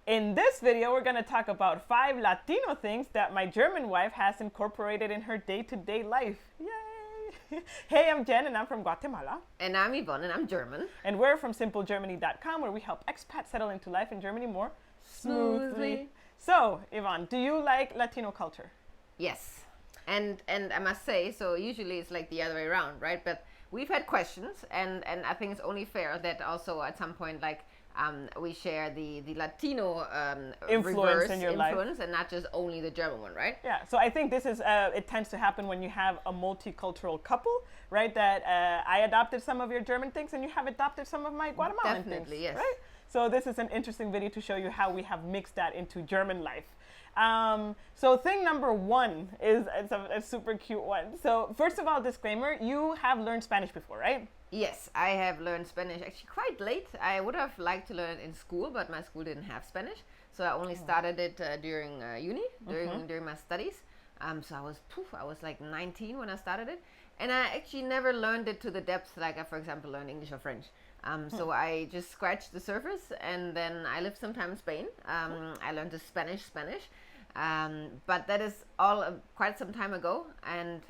In this video, we're going to talk about 5 Latino things that my German wife has incorporated in her day-to-day life. Yay! Hey, I'm Jen and I'm from Guatemala. And I'm Yvonne and I'm German. And we're from simplegermany.com, where we help expats settle into life in Germany more smoothly. So, Yvonne, do you like Latino culture? Yes. And I must say, so usually it's like the other way around, right? But we've had questions, and I think it's only fair that also at some point, like, we share the Latino influence in your life, and not just only the German one, right? Yeah, so I think this is, it tends to happen when you have a multicultural couple, right? That I adopted some of your German things and you have adopted some of my Guatemalan Definitely, things, yes. right? So this is an interesting video to show you how we have mixed that into German life. So thing number 1 is it's a super cute one. So first of all, disclaimer, you have learned Spanish before, right? Yes, I have learned Spanish actually quite late. I would have liked to learn it in school, but my school didn't have Spanish. So I only started it during uni, during my studies. So I was like 19 when I started it. And I actually never learned it to the depth like I, for example, learned English or French. So I just scratched the surface, and then I lived some time in Spain. I learned the Spanish. But that is all quite some time ago, and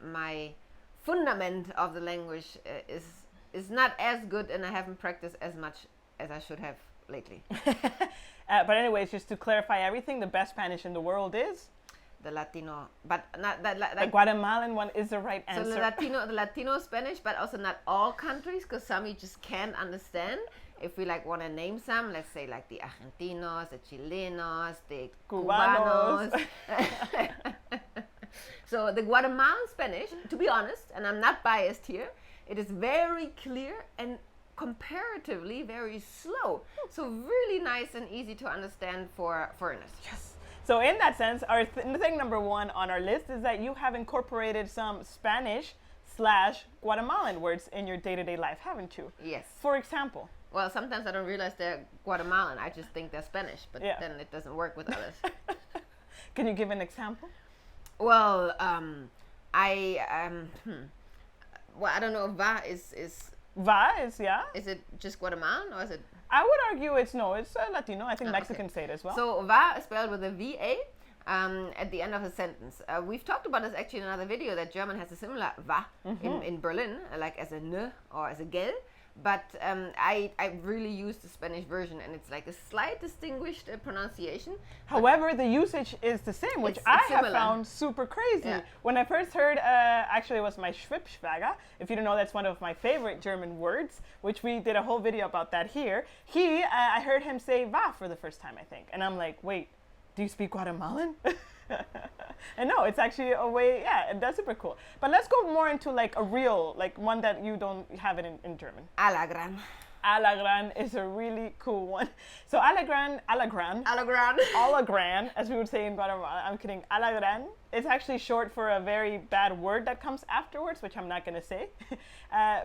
my fundament of the language is not as good, and I haven't practiced as much as I should have lately. But anyways, just to clarify everything, the best Spanish in the world is? The Latino, but not that. The Guatemalan one is the right answer. So the Latino Spanish, but also not all countries, because some you just can't understand. If we like want to name some, let's say like the Argentinos, the Chilenos, the Cubanos. So the Guatemalan Spanish, to be honest, and I'm not biased here, it is very clear and comparatively very slow. So really nice and easy to understand for foreigners. Yes. So in that sense, our thing number 1 on our list is that you have incorporated some Spanish/Guatemalan words in your day-to-day life, haven't you? Yes. For example? Well, sometimes I don't realize they're Guatemalan. I just think they're Spanish, but then it doesn't work with others. Can you give an example? Well, I don't know if va is Va is, yeah. Is it just Guatemalan or is it? I would argue it's Latino. I think Mexicans say it as well. So va is spelled with a VA at the end of a sentence. We've talked about this actually in another video, that German has a similar va in Berlin, like as a n or as a gel. But I really use the Spanish version, and it's like a slight distinguished pronunciation. However, the usage is the same, which I have found super crazy. Yeah. When I first heard, actually it was my Schwibschwager. If you don't know, that's one of my favorite German words, which we did a whole video about that here. I heard him say va for the first time, I think. And I'm like, wait, do you speak Guatemalan? And no, it's actually a way, that's super cool. But let's go more into like a real, like one that you don't have it in German. A la gran. A la gran is a really cool one. So a la gran, as we would say in Guatemala, I'm kidding, a la gran, it's actually short for a very bad word that comes afterwards, which I'm not going to say.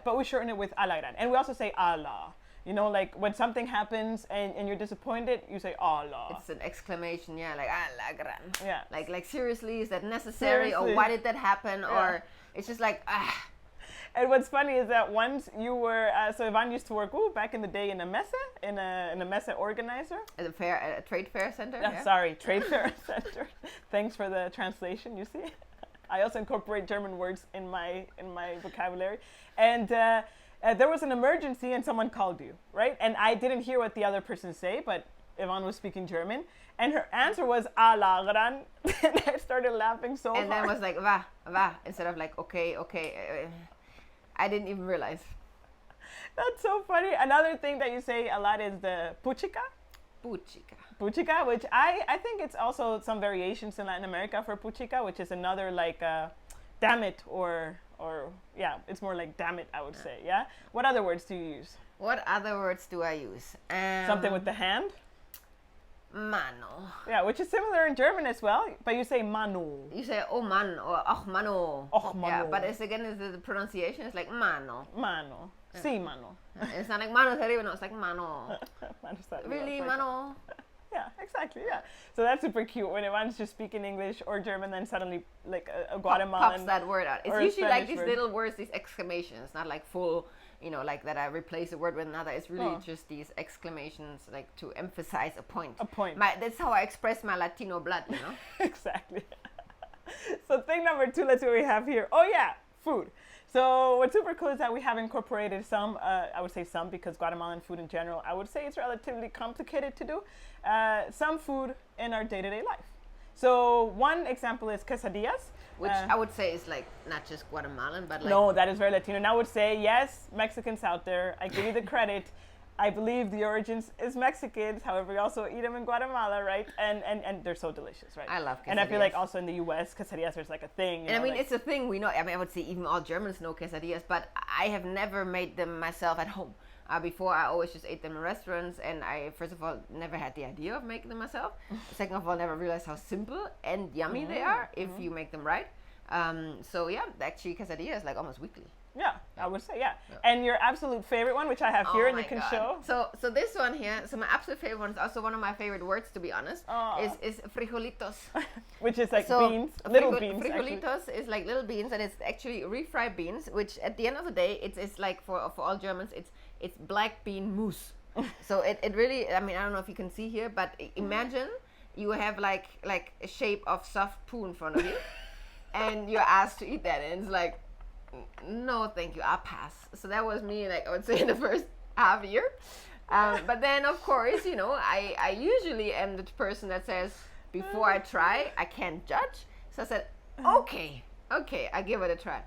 But we shorten it with a la gran. And we also say a la. You know, like when something happens and you're disappointed, you say Allah. It's an exclamation, like a la gran. Yeah. Like seriously, is that necessary? Seriously? Or why did that happen? Yeah. Or it's just like, ah. And what's funny is that once you were, so Yvonne used to work back in the day in a messe, in a messe organizer. At a trade fair center? Sorry, trade fair center. Thanks for the translation, you see. I also incorporate German words in my vocabulary. And there was an emergency and someone called you, right? And I didn't hear what the other person say, but Yvonne was speaking German. And her answer was, a la gran. And I started laughing so hard. And then it was like, va, instead of like, okay. I didn't even realize. That's so funny. Another thing that you say a lot is the puchica. Puchica, which I think it's also some variations in Latin America for puchica, which is another like, damn it, or it's more like damn it, I would say, yeah? What other words do you use? What other words do I use? Something with the hand? Mano. Yeah, which is similar in German as well, but you say mano. You say oh man or och mano. Och mano. Yeah, but it's again the pronunciation is like mano. Mano. Yeah. Sí, mano. It's not like manos arriba, no, it's like mano. Really, mano? Yeah, exactly, yeah. So that's super cute when everyone's just speaking English or German, then suddenly like a Guatemalan pops that word out. It's usually like these little words, these exclamations, not like full, like that I replace a word with another. It's really just these exclamations, like to emphasize a point. A point. That's how I express my Latino blood, Exactly. So thing number 2, let's see what we have here. Oh yeah, food. So what's super cool is that we have incorporated some, I would say some because Guatemalan food in general, I would say it's relatively complicated to do, some food in our day-to-day life. So one example is quesadillas. Which I would say is like not just Guatemalan, but like... No, that is very Latino. And I would say, yes, Mexicans out there, I give you the credit. I believe the origins is Mexicans. However, we also eat them in Guatemala, right? And they're so delicious, right? I love quesadillas. And I feel like also in the U.S., quesadillas is like a thing. And I mean, it's a thing we know. I mean, I would say even all Germans know quesadillas, but I have never made them myself at home. Before, I always just ate them in restaurants, and I, first of all, never had the idea of making them myself. Second of all, never realized how simple and yummy they are if you make them right. So yeah, actually quesadilla is like almost weekly. Yeah, I would say, yeah. And your absolute favorite one, which I have here and you can show. So this one here, so my absolute favorite one is also one of my favorite words, to be honest, is frijolitos. Which is like beans, little beans. Frijolitos is like little beans, and it's actually refried beans, which at the end of the day, it's like for all Germans, it's black bean mousse. So it really, I mean, I don't know if you can see here, but imagine you have like a shape of soft poo in front of you, and you're asked to eat that, and it's like, no, thank you, I'll pass. So that was me, like I would say, in the first half year. But then, of course, I usually am the person that says, before I try, I can't judge. So I said, okay, I give it a try.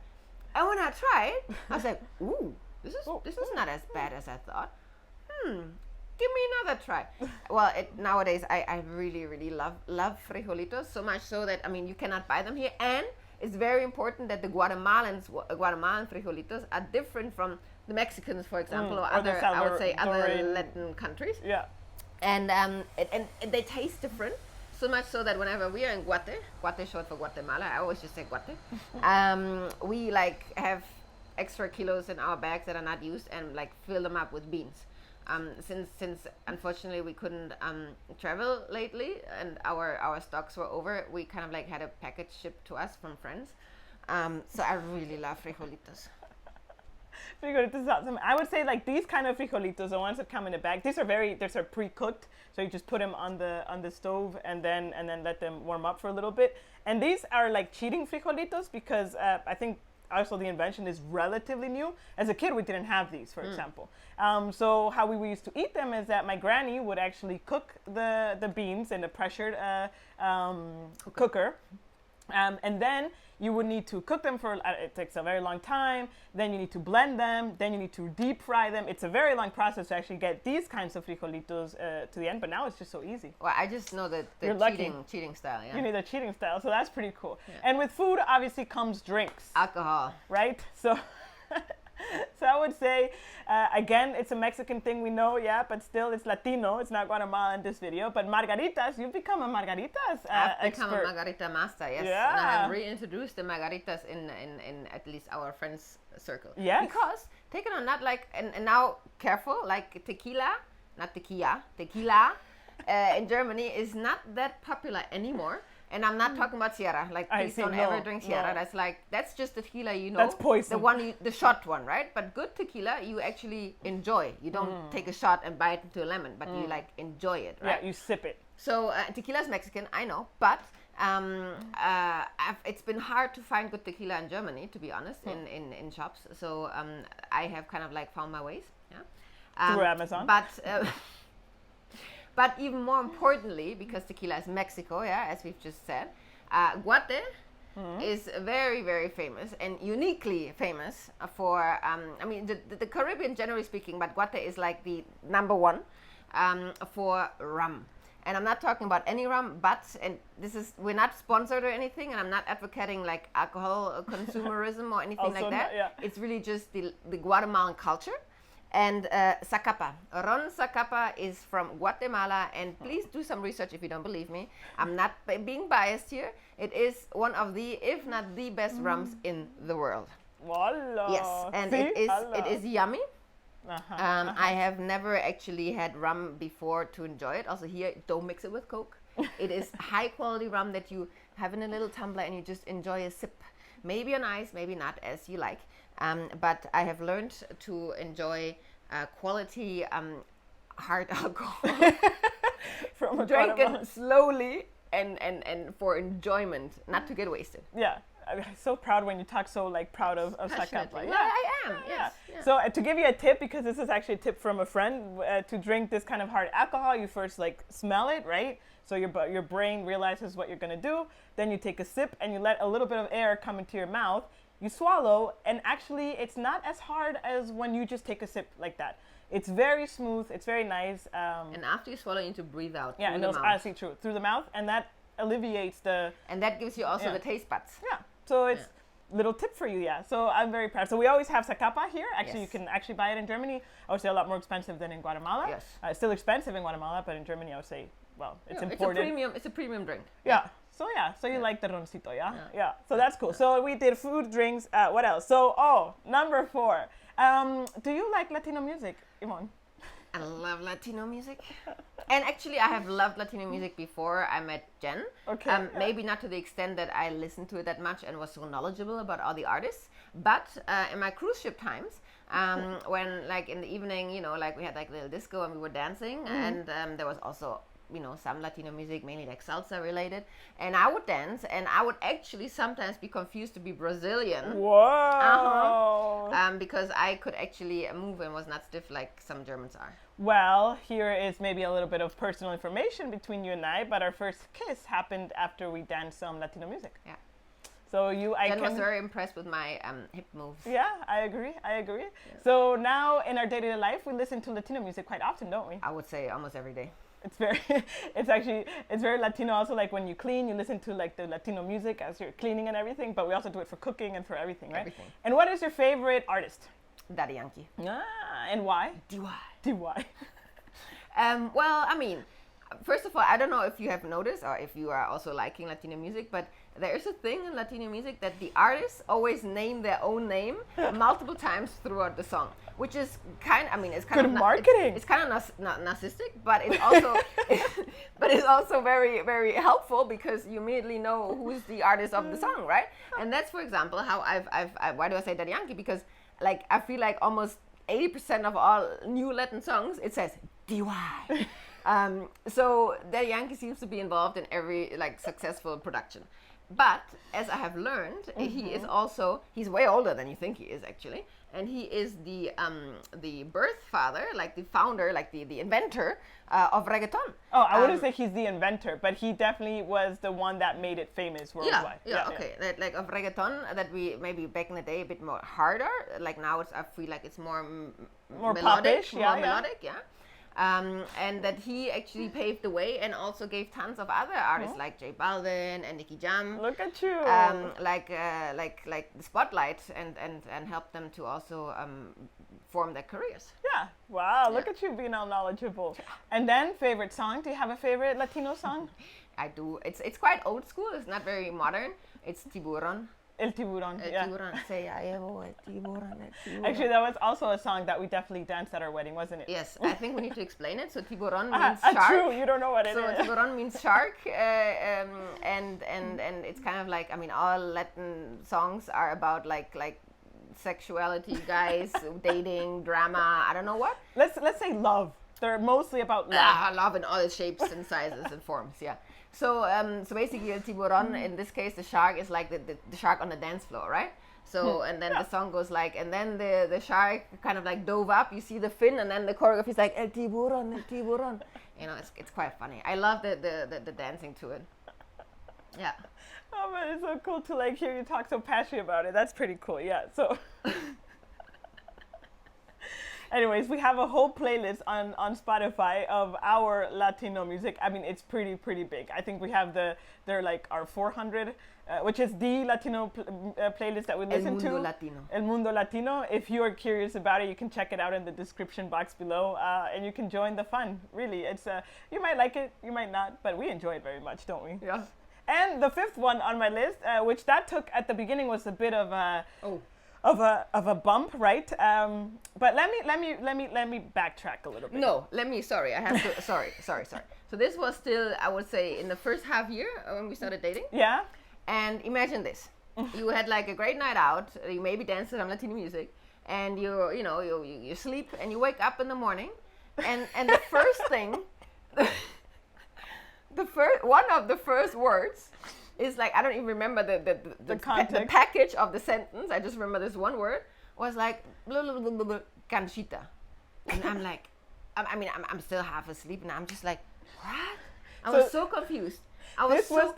And when I tried, I was like, ooh, this is not as bad as I thought. Give me another try. Well, nowadays, I really, really love frijolitos, so much so that, I mean, you cannot buy them here. And it's very important that the Guatemalan frijolitos are different from the Mexicans, for example, or other, I would say, other Latin countries. Yeah. And they taste different, so much so that whenever we are in Guate short for Guatemala, I always just say Guate, we like have extra kilos in our bags that are not used and like fill them up with beans. Since unfortunately we couldn't travel lately and our stocks were over, we kind of like had a package shipped to us from friends. So I really love frijolitos. Frijolitos is awesome. I would say like these kind of frijolitos, the ones that come in a bag, these are pre-cooked, so you just put them on the stove and then let them warm up for a little bit. And these are like cheating frijolitos because I think also the invention is relatively new. As a kid, we didn't have these, for example. So how we used to eat them is that my granny would actually cook the beans in a pressured cooker. And then you would need to cook them for, it takes a very long time. Then you need to blend them. Then you need to deep fry them. It's a very long process to actually get these kinds of frijolitos to the end. But now it's just so easy. Well, I just know that the cheating style. Yeah. You need the cheating style. So that's pretty cool. Yeah. And with food, obviously, comes drinks. Alcohol. Right? So... So I would say, again, it's a Mexican thing, we know, yeah, but still it's Latino. It's not Guatemala in this video. But margaritas, you've become a margaritas I've become expert. a margarita master, yes. Yeah. And I have reintroduced the margaritas in at least our friends' circle. Yes. Because, take it or not, like, and now, careful, like tequila, not tequila, in Germany is not that popular anymore. And I'm not talking about Sierra. Like, please don't ever drink Sierra. No. That's just the tequila, That's poison. The shot one, right? But good tequila, you actually enjoy. You don't take a shot and bite into a lemon, but you like enjoy it, right? Yeah, you sip it. So tequila is Mexican, I know, but it's been hard to find good tequila in Germany, to be honest, in shops. So I have kind of like found my ways. Yeah. Through Amazon. But even more importantly, because tequila is Mexico, yeah, as we've just said, Guate is very, very famous and uniquely famous for, the Caribbean generally speaking, but Guate is like the number one for rum. And I'm not talking about any rum, and we're not sponsored or anything, and I'm not advocating like alcohol consumerism or anything like that. Yeah. It's really just the Guatemalan culture. And Zacapa. Ron Zacapa is from Guatemala, and please do some research if you don't believe me. I'm not being biased here. It is one of the, if not the best rums in the world. Voila. Yes, and it is yummy. I have never actually had rum before to enjoy it. Also here, don't mix it with Coke. It is high quality rum that you have in a little tumbler and you just enjoy a sip. Maybe on ice, maybe not, as you like. But I have learned to enjoy quality hard alcohol. From drinking slowly and for enjoyment, not to get wasted. Yeah. I'm so proud when you talk so like proud of Zacapa. Yeah, I am. Yes. Yeah. So to give you a tip, because this is actually a tip from a friend, to drink this kind of hard alcohol, you first like smell it, right? So your brain realizes what you're gonna do. Then you take a sip and you let a little bit of air come into your mouth. You swallow, and actually it's not as hard as when you just take a sip like that. It's very smooth. It's very nice. And after you swallow, you need to breathe out. Yeah, and that's honestly true. Through the mouth, and that alleviates the. And that gives you also the taste buds. Yeah. So it's little tip for you, yeah. So I'm very proud. So we always have Zacapa here. Actually, you can actually buy it in Germany. I would say a lot more expensive than in Guatemala. Yes. It's still expensive in Guatemala, but in Germany, I would say, well, it's imported. It's a premium drink. Yeah. So you like the roncito, yeah? Yeah. So that's cool. So we did food, drinks. What else? So number 4. Do you like Latino music, Yvonne? I love Latino music. And actually, I have loved Latino music before I met Jen. Okay. Maybe not to the extent that I listened to it that much and was so knowledgeable about all the artists. But in my cruise ship times, when like in the evening, you know, like we had like a little disco and we were dancing, and there was also, you know, some Latino music, mainly like salsa related, and I would dance, and I would actually sometimes be confused to be Brazilian. Whoa! Because I could actually move and was not stiff like some Germans are. Well, here is maybe a little bit of personal information between you and I, but our first kiss happened after we danced some Latino music. Yeah. So Jen was very impressed with my hip moves. Yeah, I agree. Yeah. So now in our day-to-day life, we listen to Latino music quite often, don't we? I would say almost every day. It's very Latino also, like when you clean, you listen to like the Latino music as you're cleaning and everything, but we also do it for cooking and for everything, right? Everything. And what is your favorite artist? Daddy Yankee. And why? DY. Well, I mean, first of all, I don't know if you have noticed or if you are also liking Latino music, but there is a thing in Latino music that the artists always name their own name multiple times throughout the song, which is it's kind good of marketing. It's kind of narcissistic, but it's also it's also very, very helpful because you immediately know who's the artist of the song, right? And that's, for example, how why do I say Daddy Yankee? Because like I feel like almost 80% of all new Latin songs it says DY. So Daddy Yankee seems to be involved in every like successful production. But as I have learned, he's way older than you think he is actually, and he is the birth father, like the founder, like the inventor of reggaeton. Oh, I wouldn't say he's the inventor, but he definitely was the one that made it famous worldwide. Okay. That, like of reggaeton, that we maybe back in the day a bit more harder. Like now I feel like it's more melodic, melodic, yeah. And that he actually paved the way and also gave tons of other artists like J Balvin and Nicky Jam. Look at you. Like the spotlight and help them to also form their careers. Yeah. Wow. Look at you being all knowledgeable. And then favorite song? Do you have a favorite Latino song? I do. It's quite old school. It's not very modern. It's Tiburon. El Tiburon. Tiburon. Say I llevo el tiburon, el tiburon. Actually, that was also a song that we definitely danced at our wedding, wasn't it? Yes, I think we need to explain it. So Tiburon means shark. True, you don't know what it is. So Tiburon means shark, and it's kind of like, I mean, all Latin songs are about like sexuality, guys, dating, drama. I don't know what. Let's say love. They're mostly about love. Love in all its shapes and sizes and forms. Yeah. So basically, El Tiburon, in this case, the shark is like the shark on the dance floor, right? So, and then the song goes like, and then the shark kind of like dove up, you see the fin, and then the choreography is like, El Tiburon, El Tiburon. You know, it's quite funny. I love the dancing to it. Yeah. Oh, man, it's so cool to like hear you talk so passionately about it. That's pretty cool, yeah. So... Anyways, we have a whole playlist on Spotify of our Latino music. I mean, it's pretty big. I think we have they're like our 400, which is the Latino playlist that we listen to. El Mundo Latino. If you are curious about it, you can check it out in the description box below, and you can join the fun. Really, it's you might like it, you might not, but we enjoy it very much, don't we? Yeah. And the 5th one on my list, which that took at the beginning was a bit of a. Of a bump, right? But let me backtrack a little bit. No, sorry. I have to. Sorry. So this was still, I would say, in the first half year when we started dating. Yeah. And imagine this: you had like a great night out. You maybe danced to some Latino music, and you sleep and you wake up in the morning, and the first thing, one of the first words is like, I don't even remember the package of the sentence. I just remember this one word was like blah, blah, blah, blah, blah, canchita, and I'm like, I'm still half asleep, and I'm just like, what? I was so confused. This was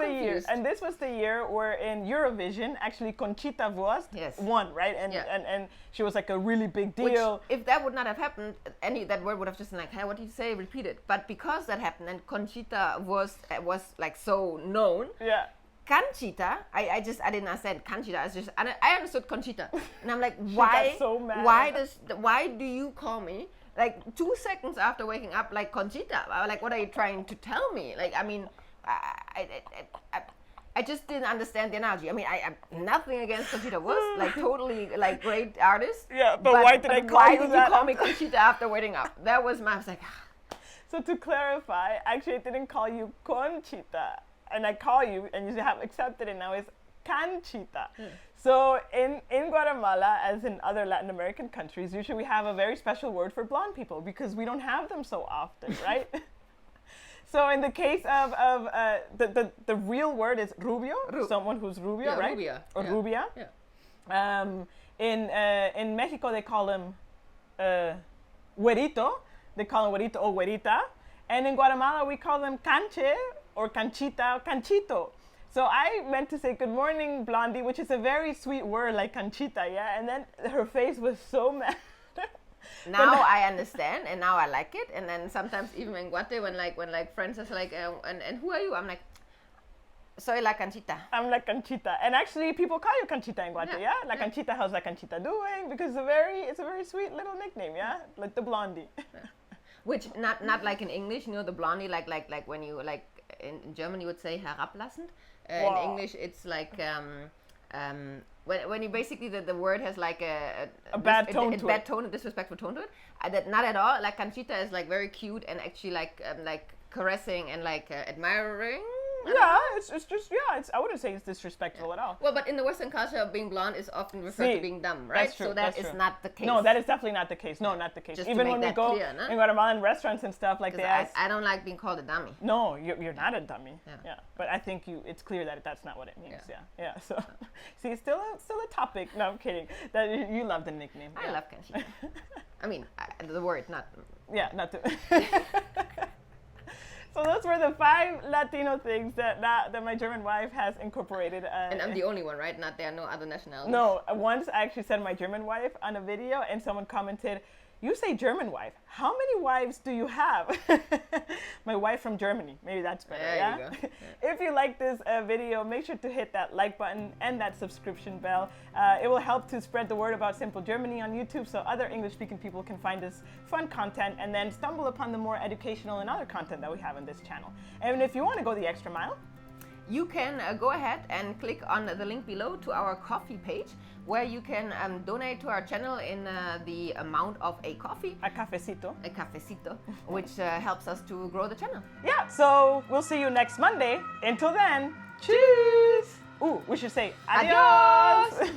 the year where in Eurovision, actually Conchita Wurst won, right? And she was like a really big deal. Which, if that would not have happened, that word would have just been like, hey, what did you say? Repeat it. But because that happened and Conchita was like so known. Yeah. Canchita, I didn't understand Canchita. I understood Conchita, and I'm like, why? Got so mad. Why do you call me like 2 seconds after waking up like Conchita? Like, what are you trying to tell me? Like, I mean. I just didn't understand the analogy. I mean, I nothing against Conchita Wurst, like totally like great artist. Yeah, but why did I call you that? Why did you call me Conchita after waking up? That was I was like. So to clarify, actually I didn't call you Conchita, and I call you, and you have accepted it now is Canchita. So in Guatemala, as in other Latin American countries, usually we have a very special word for blonde people because we don't have them so often, right? So in the case of the real word is rubio, someone who's rubio, right? Rubia. Or rubia. Yeah. In Mexico they call him güerito. They call him güerito or güerita. And in Guatemala we call them canche or canchita or canchito. So I meant to say good morning, blondie, which is a very sweet word like canchita, yeah. And then her face was so mad. Now I understand, and now I like it. And then sometimes even in Guate, when friends are like, and who are you? I'm like, soy la Canchita. I'm la Canchita, and actually people call you Canchita in Guate, yeah. La Canchita, how's la Canchita doing? Because it's a very sweet little nickname, yeah, like the blondie. Which not like in English, the blondie, like when you like in German you would say herablassend. In English it's like when you basically the word has like a bad tone to it. Bad tone, a disrespectful tone to it. That not at all. Like Canchita is like very cute and actually like caressing and like admiring. It's just I wouldn't say it's disrespectful at all. Well, but in the Western culture, being blonde is often referred to being dumb, right? That's true, so that is not the case. No, that is definitely not the case. No, not the case. Just even when we go clear, in Guatemalan restaurants and stuff, like they ask. I don't like being called a dummy. No, you're not a dummy. Yeah. But I think it's clear that that's not what it means. Yeah. So, see, still a topic. No, I'm kidding. That you love the nickname. I love Canchita. I mean, the word, not. Yeah, not to. So those were the 5 Latino things that my German wife has incorporated. And I'm the only one, right? There are no other nationalities. No, once I actually said my German wife on a video, and someone commented, "You say German wife. How many wives do you have?" My wife from Germany. Maybe that's better. There you go. If you like this video, make sure to hit that like button and that subscription bell. It will help to spread the word about Simple Germany on YouTube, so other English-speaking people can find this fun content and then stumble upon the more educational and other content that we have on this channel. And if you want to go the extra mile, you can go ahead and click on the link below to our coffee page, where you can donate to our channel in the amount of a coffee. A cafecito. A cafecito, which helps us to grow the channel. Yeah, so we'll see you next Monday. Until then, cheers! Ooh, we should say adios!